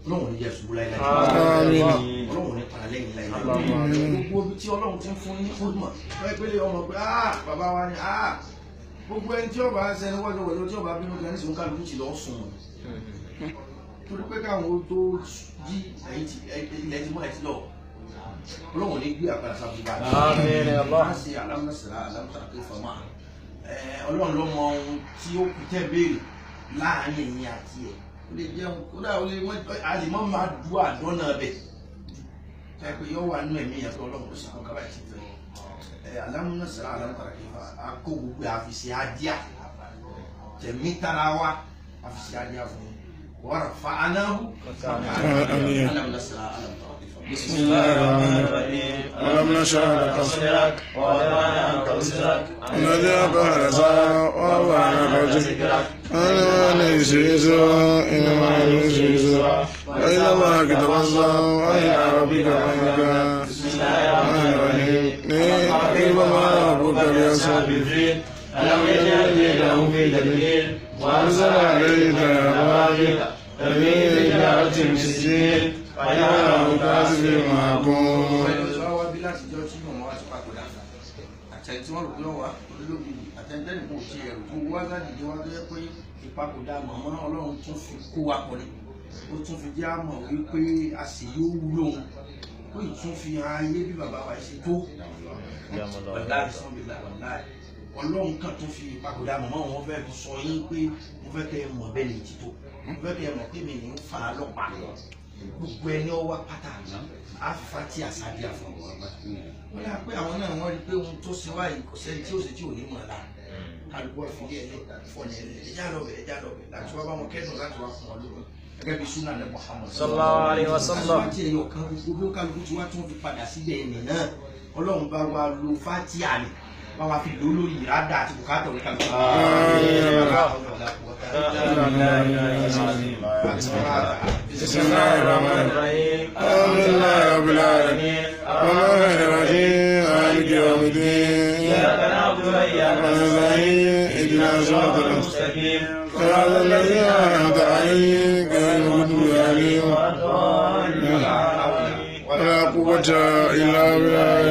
Ọlọ́run ní Jésù láì láì Ọlọ́run ní padà lẹ́yìn láì láì gbogbo ibi tí Ọlọ́run ti ń fún ní fúnmọ̀ pẹ́ẹ́pẹ́lẹ́ ọmọ pé bàbá wa ni gbogbo ẹni tí ọba ṣẹni wọ́jọ́wọ́jọ́ tí ọba bínú kan ní sìnkú kálukú ti lọ sùn torí pé káwọn tó jí ilẹ̀ tí mọ́ ẹ̀ ti lọ Ọlọ́run ní gbé àpàdà sábúgbà láti ṣe alámúnásìlá alámúnásìlá fọmọ Ọlọ́run ló mọ ohun tí ó kù tẹ́ béèrè láàrin ẹ̀yìn àti ẹ̀ ó lè jẹun kódà ó lè àlèmọ́ máa du àdánà bẹ̀ ẹ pé yọ wà nínú ẹ̀mí yàtọ̀ Ọlọ́run ló sì kọ́ kábàá ti fẹ́ alámúnásìlá alámúnásìlá akó gbogbo àfìsí adíà tẹ̀mí tara wa àfìsí adíà fún wàrà fa anáhù alámúnásìlá alámúnásìlá. بسم الله الرحمن الرحيم ألم نشرح لك صدرك ووضعنا عنك وزرك الذي أنقض ظهرك ورفعنا لك ذكرك أنا نسي يسرا إنما نسي يسرا وإلى الله تبصر وإلى ربك فارغب بسم الله الرحمن الرحيم كيف ما ربك بأصحاب الفيل ألم يجعل كيدهم في تدليل وأرسل عليك عبادك ففي تجارة سجين Ayáwó káàsì máa kún. Ìjọba wa bí láti jọ tí wọ́n wá ti papòdà. Àtẹ̀yìn tí wọ́n rò pé wọ́n wá olóògbé àtẹ̀yìntẹ́nì kò ti ẹ̀rù tó wá gàdìdì wá tó yẹ pé ìpapòdà màmá Ọlọ́run tún fi kó wa pọ̀ ní. Ó tún fi jẹ́ àmọ̀ wípé a sì yóò wúlò òun. Ó ì tún fi hàn ayé bí bàbá wa ṣe tó. Ọlọ́run kan tún fi ìpapòdà màmá wọn fẹ́ fi sọ yín pé mo fẹ́ kẹ́ ẹ mọ̀ bẹ́ẹ̀ lè ti tó. Mo fẹ́ kẹ́ ẹ mọ̀ pé mi ní ń fa lọ́pàá. Gbogbo ẹni ọwọ́ pátá àfífá tí àṣàbí àfọwọ́ wọn yà pé àwọn náà wọ́n rí pé ohun tó ṣe wáyé kò sẹ́ni tí ó ṣe tí ò ní mọ̀ ọ́lá kálukú ọ̀fìdí ẹ̀lẹ́ fọ̀nà ẹ̀já lọ́bẹ̀ láti wá bá wọn kẹ́dùn láti wá fún wọn lóko gẹ́gẹ́ bí súnà ní Muhammad sallallahu alaihi wasallam. àti ẹ̀yọ̀ kan gbogbo bí kálukú tí wọ́n tún fi padà síbẹ̀ ẹ̀nì náà Ọlọ́run bá wa lo fátíà ni bá wa fi lò lórí ìrádà àti bùkátà orí kálukú. بسم الله الرحمن الرحيم الحمد لله رب العالمين الرحمن الرحيم مالك يوم الدين إياك نعبد وإياك نستعين اهدنا الصراط المستقيم صراط الذين أنعمت عليهم غير المغضوب عليهم ولا قوة إلا بالله